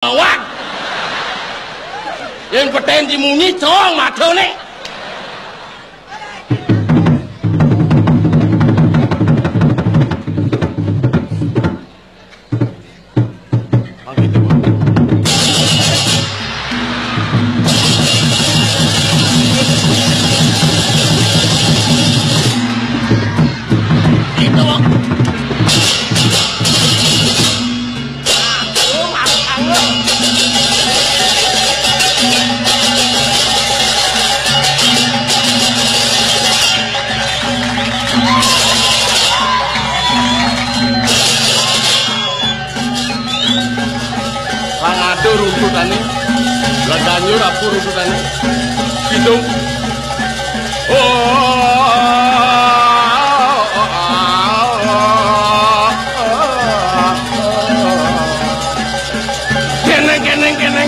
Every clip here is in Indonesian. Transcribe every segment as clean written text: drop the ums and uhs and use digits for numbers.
Wah, yang potensi munyi cong mata nih. Rumputane, ladanya rapuh rumputane, hidung.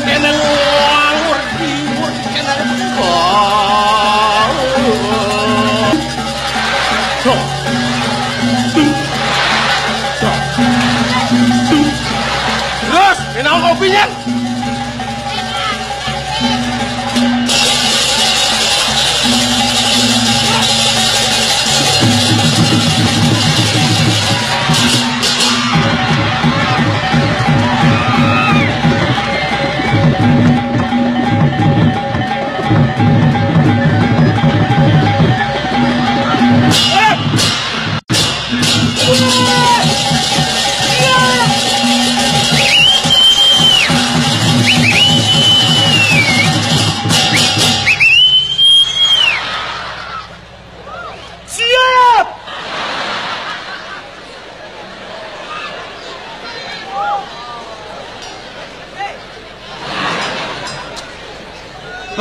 Keneng, ngawur keneng. Terus, minum kopinya.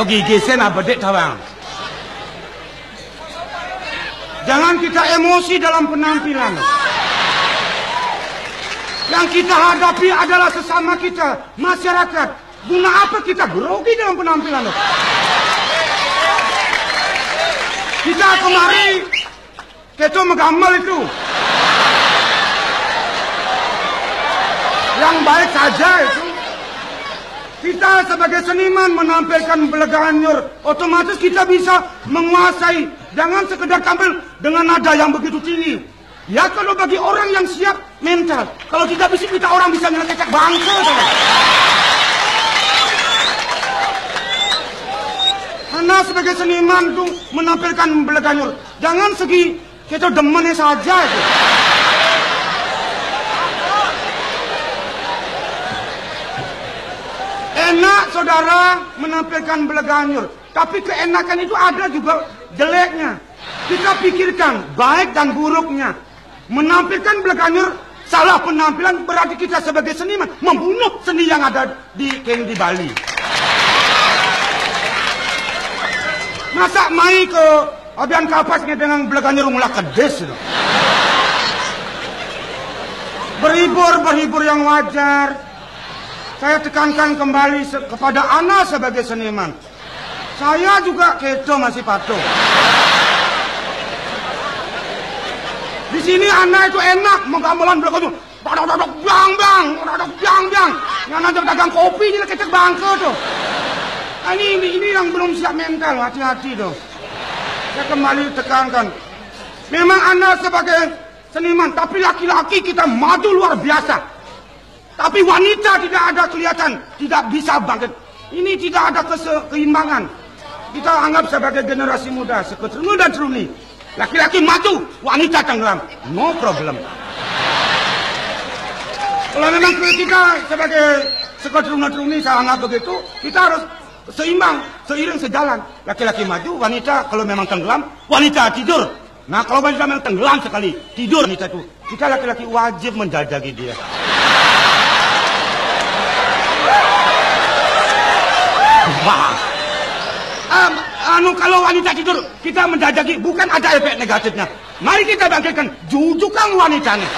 Gigi saya bedek tawang. Jangan kita emosi dalam penampilan. Yang kita hadapi adalah sesama kita, masyarakat. Guna apa kita grogi dalam penampilan? Kita kemari, kita menggambar itu. Yang baik saja itu. Kita sebagai seniman menampilkan Beleganyur, otomatis kita bisa menguasai. Jangan sekedar tampil dengan nada yang begitu tinggi. Ya kalau bagi orang yang siap mental. Kalau tidak bisa kita orang bisa ngecek bangsa. Karena sebagai seniman itu menampilkan Beleganyur. Jangan segi kita demennya saja. Itu. Enak saudara menampilkan Beleganyur, tapi keenakan itu ada juga jeleknya. Kita pikirkan baik dan buruknya. Menampilkan Beleganyur salah penampilan berarti kita sebagai seniman membunuh seni yang ada di Bali. Masa mai ke Abian Kapasnya dengan Beleganyur mulai kedes itu. Berhibur yang wajar. Saya tekankan kembali kepada Ana sebagai seniman. Saya juga keto masih patuh. Di sini Ana itu enak menggambaran Beleganyur. Bang. Yang ada dagang kopi ini kecek bangke tuh. Ini yang belum siap mental, hati-hati tuh. Saya kembali tekankan. Memang Ana sebagai seniman, tapi laki-laki kita maju luar biasa. Tapi wanita tidak ada kelihatan, tidak bisa bangkit. Ini tidak ada keseimbangan. Kita anggap sebagai generasi muda, seketruni dan truni. Laki-laki maju, wanita tenggelam. No problem. Kalau memang kita sebagai seketruni saya anggap begitu, kita harus seimbang, seiring sejalan. Laki-laki maju, wanita kalau memang tenggelam, wanita tidur. Nah kalau wanita memang tenggelam sekali, tidur wanita itu. Kita laki-laki wajib menjajaki dia. Wah. Kalau wanita tidur kita menjajaki bukan ada efek negatifnya. Mari kita bangkitkan jujukan wanitanya.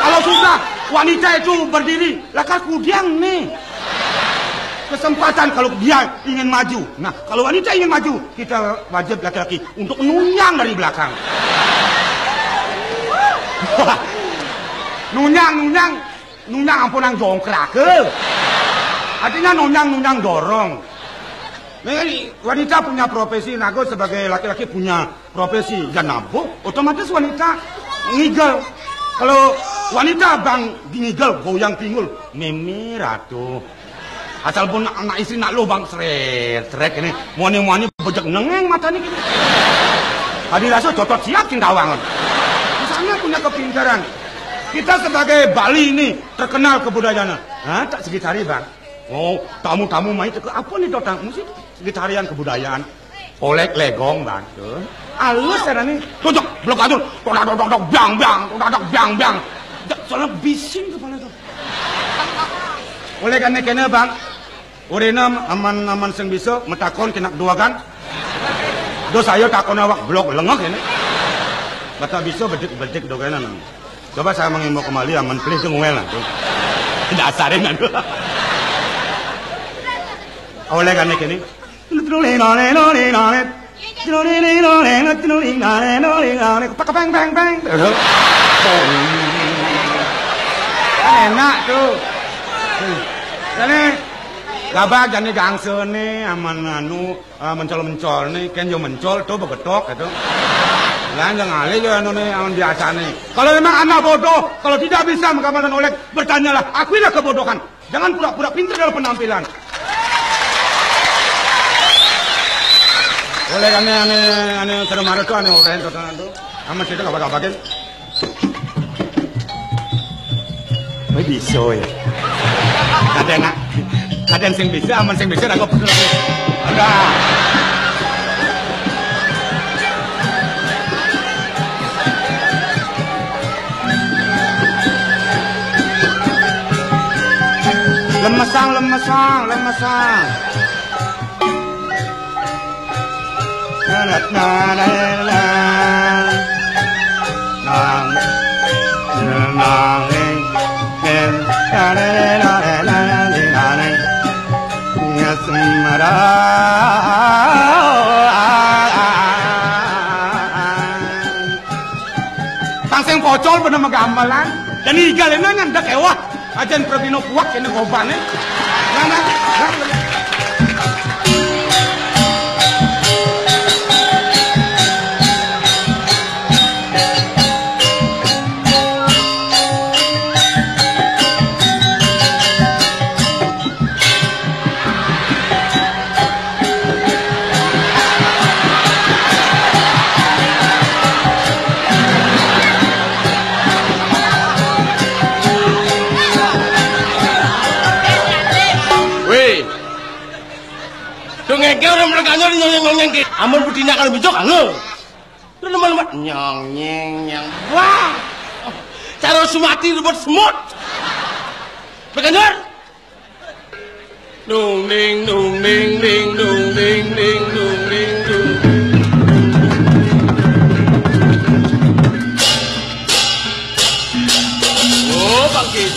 Kalau sudah wanita itu berdiri, lakar kudiang nih. Kesempatan kalau dia ingin maju. Nah, kalau wanita ingin maju, kita wajib laki-laki untuk nunyang dari belakang. nunyang ampunang jongkrak ke. Artinya nunyang dorong. Wanita punya profesi, nago sebagai laki-laki punya profesi ya nabung, otomatis wanita ngigel. Kalau wanita bang ngigel goyang pinggul, mimi ratu. Asal pun anak istri nak lo bang seret ini, muani bejek nengeng matanya gitu. Tadi rasa cocok siap cingkawang. Misalnya punya kepintaran. Kita sebagai Bali ini terkenal kebudayaannya. Hah, tak segitari bang. Oh, tamu-tamu main ke apa nih dotang? Mesti segitarian kebudayaan. Olek legong bang. Alus cara nih. Tutup, blok atur. Dok, biang. Soalnya bising kepala tuh. Oleh karena kena bang. Urena aman sing bisa metakon kena dua kan. Dos ayo takon awak blok lengok ini. Bata bisa bedik do kena. Coba saya mengimbau kembali aman pilih ke ngwel lah. Tidak asarin kan. Oleh karena kini. Enak tuh. Jadi gabak jadi gangse nih aman mencol nih kan yo mencol tuh begetok gitu. Lanjang alih yo anu nih aman biasa nih. Kalau memang anak bodoh, kalau tidak bisa menggambarkan oleh bertanyalah, akuilah kebodohan. Jangan pura-pura pintar dalam penampilan. Oleh ane termarah tuh ane orang itu aman kita gabak-gabakin. Bisa ya. Ada yang bisa, aman sing bisa aku betul. Ada. Lemesang. Tangseng pocol bener gamelan dan igalena nyandak ewah ajan prebino puak kene gobane. Amun budina kalau bijok anu. Lu lemat nyong. Wah. Cara sumati ribut semut. Bekanur. Dung ding. Oh, bangkit.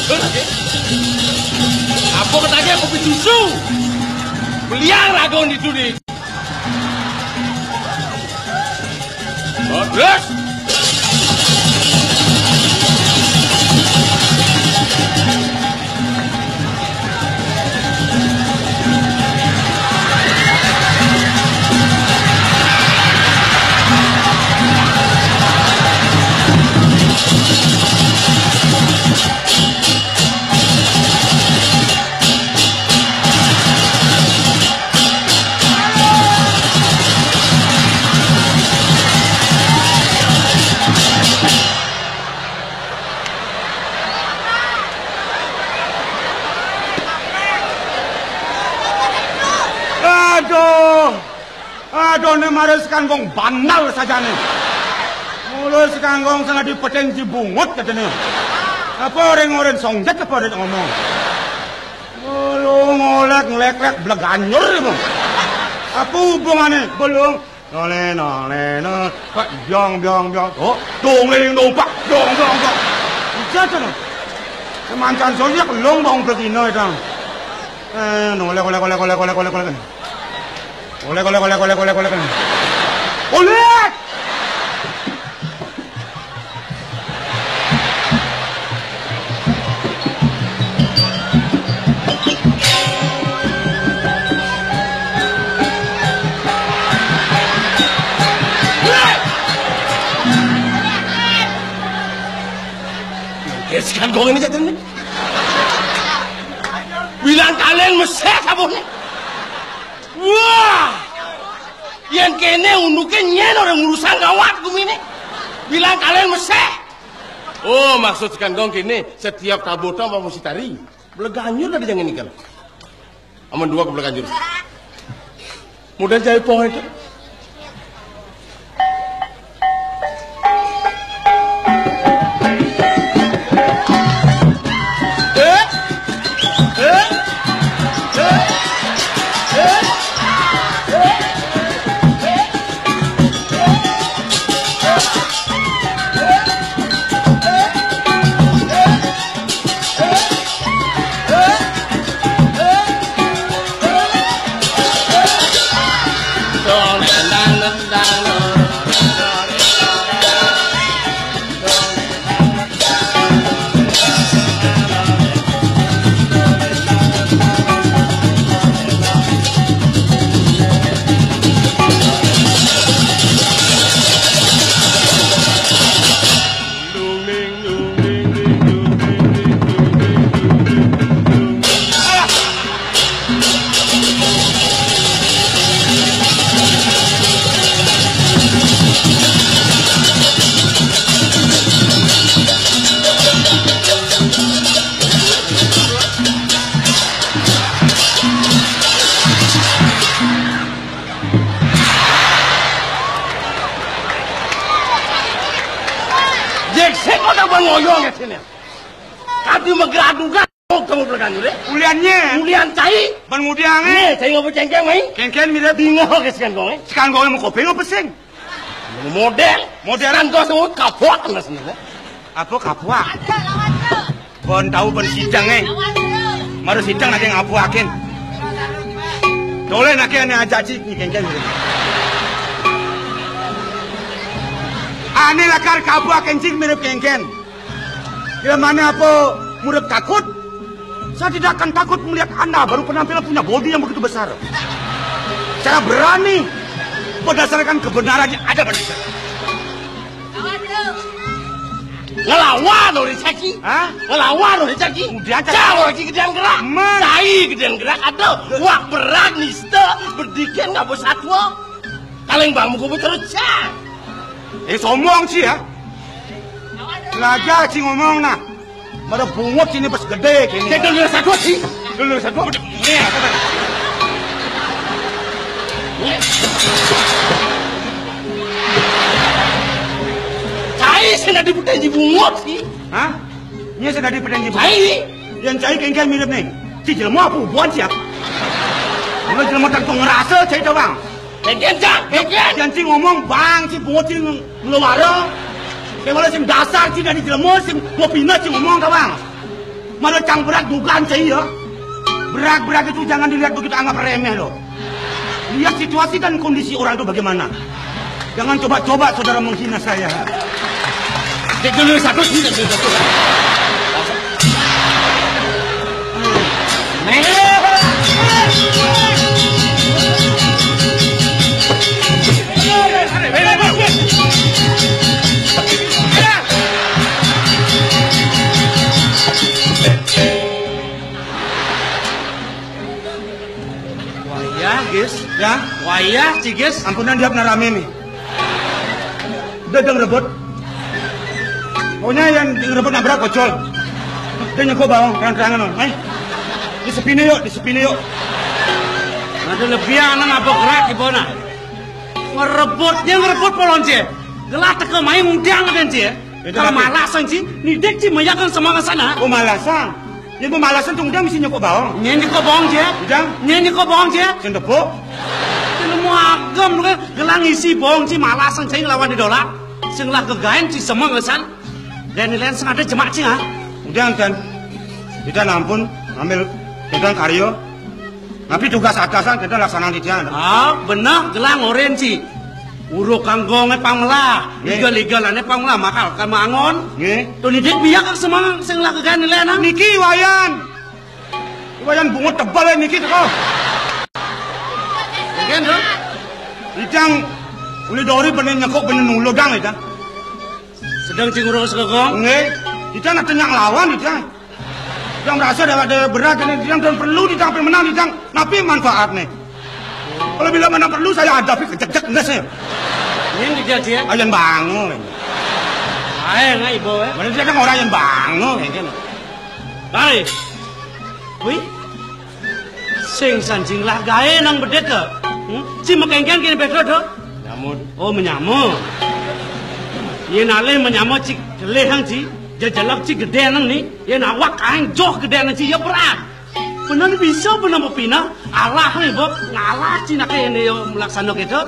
Apa katanya kopi susu? Beliang ragon di sini. Terus Aduh, ini maris kangkong banal saja nih. Mulus kangkong sangat dipetensi bungut katanya. Apa orang-orang songjat apa ada ngomong? Lu ngolek beleganyur itu. Apa hubungannya? Belum. Nole. Pak biang. Oh, dong pak. Bisa tuh. Semancan songjat belum bang begini itu. Nole. Oleh. gong ini jatuh nih. Bilang kalian mesek sabunnya. Wah, yang kene unduke nyen orang urusan gawat gumi ini. Bilang kalian mesek. Oh, maksud kan gong kene setiap tabota mau mesti tari. Beleganyur ada jangan nikah. Aman dua ke beleganyur. Mudah jahit pohon itu. Ngoyong ya sini. Kati megaduga kamu belakang dulu. Uliannya. Ulian cai. Ban mudiange. Cai ngopo cengkeng mai. Kengken mirip Bingo ke sekan gong. sekarang gue mau kopi apa sing? Modelan kau semua kapok lah sebenarnya. Apa kapua? Bon tahu bon sidang Maru sidang nak ngapuakin. Dole nak ane ajak cik ni kengken. Ane lakar kapua kencing mirip kengken. Bila mana apa murid takut? Saya tidak akan takut melihat Anda baru penampilan punya body yang begitu besar. Saya berani berdasarkan kebenaran yang ada pada saya. Ngelawan oleh Caki. Hah? Ngelawan oleh Caki. Udah jauh lagi gedean gerak. Cai gedean gerak ada. Wak berat nista berdiken nggak bersatwa. Kaleng bangmu gue terus cak. Sombong sih ya. Belajar sih ngomong nah. Pada bungut sini pas gede kini. Saya dulu satu sih. Dulu satu. Nih, apa tadi? Cai sudah diputai bungut sih. Hah? Ini sudah diputai bungut. Cai. Yang cai kengkel mirip nih. Si jelma apa hubungan siap? Kalau jelma tak ngerasa cai dah bang. Kengkel cak. Kengkel. Yang cing ngomong bang si bungut sih ngeluara. Kalau sing dasar sih dari jelma sing mau pindah sih ngomong dah bang. Malah cang berat dugaan cai ya. Berat itu jangan dilihat begitu anggap remeh loh. Lihat situasi dan kondisi orang itu bagaimana. Jangan coba-coba saudara menghina saya. Cek dulu satu sih. Ya, wayah Cigis. ampunan dia pernah rame nih. Udah rebut. Pokoknya yang rebut nabrak kocol. Dia nyekok bawang, terang-terangan loh. Di sepine yuk. Ada lebih anak apa gerak di bona. Ngerebut polon cie. Gelah teka main mudang kan cie. Kalau malasan cie, ni dek cie mayakan semangat sana. Oh malasan. Yang pemalasan tuh udah mesti nyekok bawang. Nyen nyekok bawang cie. Udah. Nyen nyekok bawang cie. Sendepuk. Ilmu agam lu kan gelang isi bawang cie malasan cie ngelawan di dolar. Sing lah kegain cie semangasan. Dan nilai sing ada jemak cie ha. Udah kan. Kita nampun ambil kita karyo. Tapi tugas atasan kita laksanakan di sana. Ah, benar gelang orange. Uruk kanggongnya panglah, liga-ligalane panglah makal kan mangon. Nggih. Tuh nidik biak semang sing lah kegan nilai nang. Niki wayan. Wayan bungut tebal ya niki teko. Kan tuh? Idang uli dori bener nyekok bener nulodang itu. Sedang cing urus kegong. Nggih. Kita nak tengah lawan kita. Yang merasa ada berat ini dan perlu kita menang kita. Napi manfaat nih. Kalau bila mana perlu saya hadapi kejek-kejek enggak saya. Ini dia dia. Ayan bangun. Ayo ngai ibu. Mana dia kan orang yang bangun kan. Baik. Wih. Sing sanjing lah gae nang bedet ke. Si makengken kini bedet tu. Nyamut. Oh menyamut. Ye nale menyamut cik lehang ci. Jajalap cik gede nang ni. Ye nawak kain joh gede nang ci ya berat. Benar bisa benar pina. Allah hang ibu ngalah ci nak ini yo melaksana kita.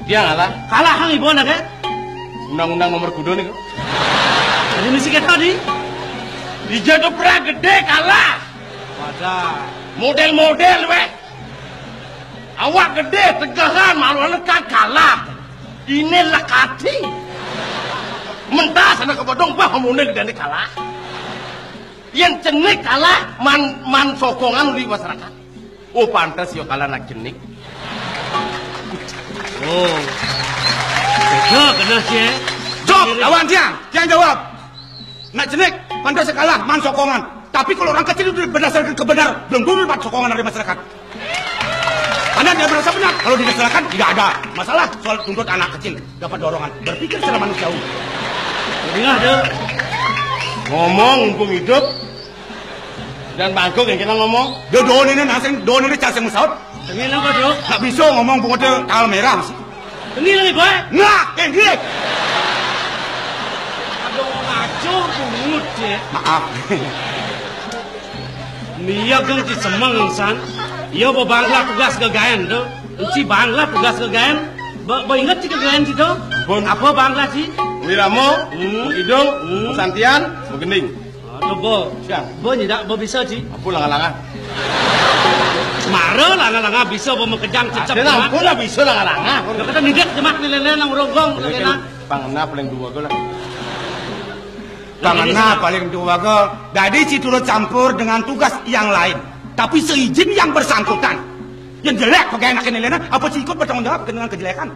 Dia ngalah. Kalah hang ibu nak. Undang-undang nomor kudo nih. Jadi mesti kita di. Dia tu berat gede kalah. Wadah. Model-model weh. Awak gede tegahan malu lekat kalah. Ini lekati. Mentah sana ke bodong bah model gede kalah. Yang cenik kalah man sokongan di masyarakat. Oh pantas yo kalah nak cenik. Oh. Betul kena sih. Jawab lawan dia. Jangan jawab. Nak cenik pantas kalah man sokongan. Tapi kalau orang kecil itu berdasarkan kebenaran, belum dulu dapat sokongan dari masyarakat. Anda dia merasa benar, kalau didasarkan tidak ada masalah soal tuntut anak kecil dapat dorongan. Berpikir secara manusiawi. Dengar tu. Ngomong mumpung hidup dan bangkok yang kita ngomong. Dia don ini cara musaut. Tengil apa tu? Tak bisa ngomong bunga dia tanggal merah sih. Tengil lagi boy. Nah, kengkik. Aduh ngacur bungut je. Maaf. Niya kang ci semang insan. Ia bangla tugas kegayan tu. Ci bangla tugas kegayan. Ingat ci kegayan ci tu? Apa bangla ci? Wiramo, hidung, Santian, Begending. Tu bo. Siang. Bo ni dak bo bisa ci. Apa langan-langan? Mara langan-langan bisa bo mekejang cecep. Ada apa lah bisa langan-langan. Kau kata nidak jemak ni lele nang ronggong lele. Pangna paling dua go lah. Karena paling dua ke, jadi si turut campur dengan tugas yang lain. Tapi seizin yang bersangkutan. Yang jelek pakai enak ini lena, apa si ikut bertanggung jawab dengan kejelekan?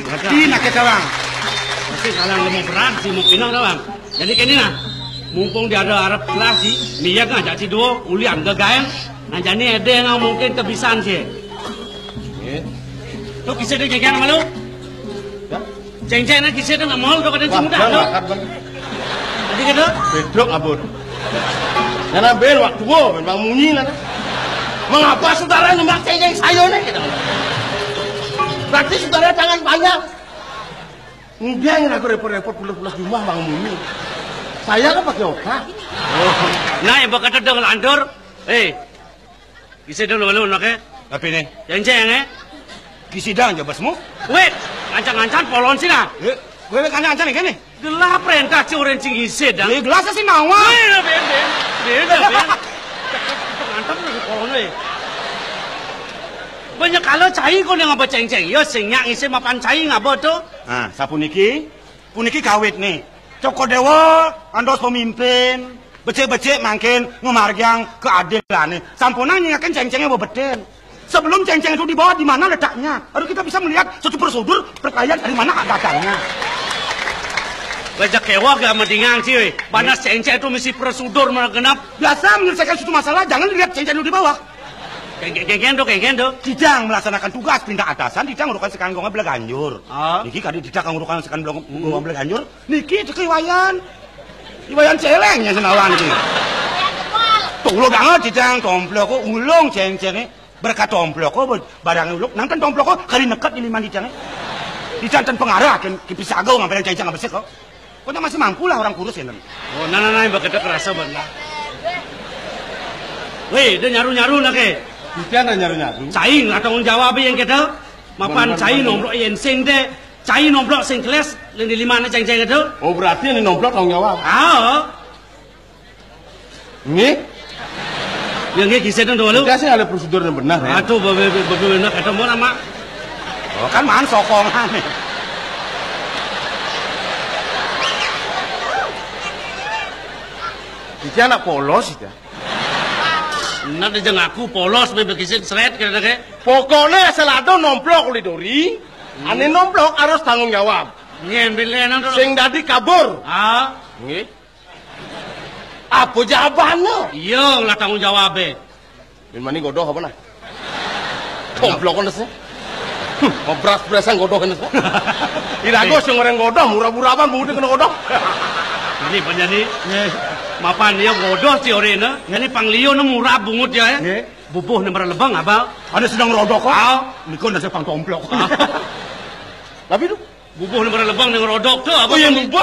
Berarti nak kita bang. Pasti kalian lebih berat si mungkin bang. Jadi kini nah, mumpung dia ada Arab kelas si, niat ngajak si dua ulian kegayan. Nah jadi ada yang mungkin kebiasaan sih. Tu kisah dia jangan malu. Ceng-ceng nak kisah dia nak malu tu kadang si muda tu. Jadi kata? Bedok abur. Dan ambil waktu wo, memang munyi lah. Mengapa saudara nembak ceng-ceng saya ni? Berarti saudara jangan banyak. Dia yang aku repot-repot pulang-pulang rumah bang munyi. Saya kan pakai obat. Nah, yang berkata dengan landur, kisah dia lalu nak ke? Tapi ni, Ceng-ceng kisidang je basmu. Wait, ngancang-ngancang polon sih lah. Gue kancang-kancang ni kan ni. Gelah perintah si orang cing isi dah. Gelas sih nawa. Beda. Pengantar tu polon ni. Banyak kalau cai kau yang apa ceng-ceng. Yo senyak isi mapan cai ngapa tu? Ah, sapu niki kawit nih. Coko dewa, andos pemimpin, becek-becek makin ngemargiang keadilan nih. Sampunang ngingatkan ceng-cengnya bebeden. Sebelum ceng-ceng itu dibawa di mana letaknya, baru kita bisa melihat satu prosedur perkayaan dari mana datangnya. Bajak kewak gak mendingan sih. Panas ceng-ceng itu mesti prosedur mengenap. Biasa menyelesaikan suatu masalah, jangan lihat ceng-ceng itu di bawah. Kengken tu. Tidang melaksanakan tugas perintah atasan, tidang ngurukan sekarang gongnya belah ganjur. Ah. Niki kadi tidang ngurukan sekarang gongnya belah ganjur. Niki itu iwayan celengnya senawan ini. Tunggu banget tidang tomplok kok ulung ceng-cengnya. Berkat tomplok kok barang ulung. Nangkan tomplok kok kali nekat di lima tidang. Tidang pengarah kan kipisagau ngambil ceng-ceng nggak bersih kok. Kok masih mampu lah orang kurus ya. Oh, nah, begitu kerasa benar. Weh, dia nyaru-nyaru nak ke? Kita ada nyaru-nyaru. Cai lah tanggung jawab yang kita. Mapan cai nomplok yang sing deh. Cai nomplok sing kelas di lima na ceng-ceng itu. Oh berarti ini nomplok tanggung jawab. Ah. Ini? Yang ni kisah tu dulu. Kita sih ada prosedur yang benar. Aduh, benar ketemu nama. Oh kan man sokongan nih. Kita anak polos itu. Nanti jangan aku polos bebekisin seret kira kira. Pokoknya selado nomplok oleh Dori. Ane nomplok harus tanggung jawab. Nyen bilen nang. Sing dadi kabur. Ah, Nggih. Apa jawabannya? iya lah tanggung jawab. Min mani godoh apa nah? Komplok kan sih. Ngobras-brasan godoh kan sih. Irago sing orang godoh murah-murahan budi kena godoh. Ini penyanyi. Mapan dia godoh si orena. Ini panglio na murah bungut ya. Bubuh na lebang apa? Ada sedang rodok kok. Ah, Niko nasi pang tomplok. Tapi tu bubuh na lebang dengan rodok tu apa? Oh yang bos